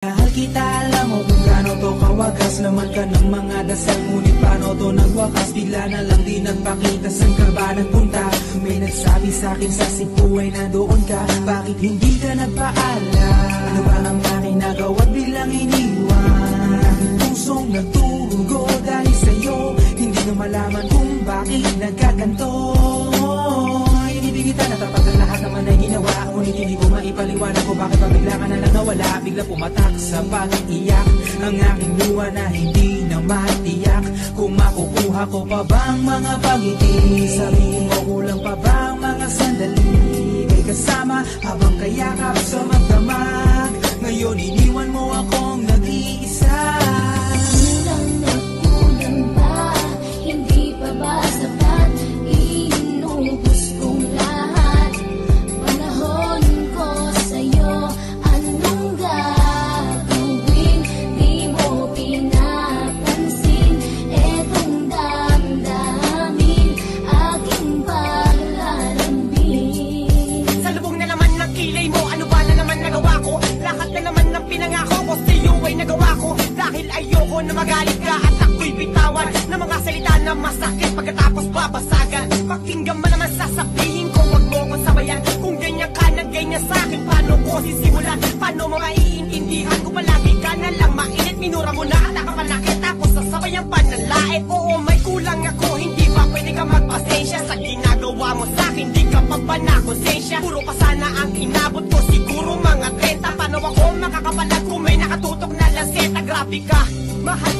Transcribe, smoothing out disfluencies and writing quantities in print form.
Mahal kita, alam mo kung gaano to kawagas. Laman ka ng mga dasal, ngunit paano to nagwakas? Bigla na lang di nagpakita, saan ka ba nagpunta? May nagsabi sa'kin sa Cebu ay nandoon ka. Bakit hindi ka nagpaalam? Ano ba ang aking nagawa't biglang iniwan? Aking pusong nagtugo dahil sa'yo, hindi na malaman kung bakit nagkaganto. Inibig kita na tapat ang lahat naman ay ginawa, ngunit hindi ko maipaliwanag ko bakit pabigla ka na lang nawala. Bigla pumatak sa pag-iiyak ang aking luha na hindi na matiyak. Kung makukuha ko pa bang mga pangiti? Sabihin mo kulang pa bang mga sandali? Kay kasama habang kayakap sa magdamag. Ngayon iniwan mo akong nag-iisa. Kulang na kulang ba? Hindi pa ba sapat? Inubos kong lahat. Panahon ko sa'yo, anong gagawin? Di mo pinapansin etong damdamin, aking paglalambing. Sa lubong na naman ng kilay mo, ano ba na naman nagawa ko? Lahat na naman ng pinangako ko sa'yo ay nagawa ko. Dahil ayoko na magalit ka at ako'y bitawan ng mga salita na masakit pagkatapos babasagan. Pakinggan mo naman sasabihin ko, wag mo ko sabayan. Kung ganyan ka na ganyan sa'kin, paano ko sisimulan? Paano mo maiintindihan kung palagi ka na lang mainit? Minura mo na at nakapalaki tapos sasabayan pa ng lait. Oo, may kulang ako, hindi ba pwede ka magpasensya sa ginagawa mo sa'kin? Di ka pa ba na konsensya? Puro pa sana ang inabot ko, siguro mga 30. Paano ako makakapalag kung may nakatutok na lanseta? Grabe ka, mahal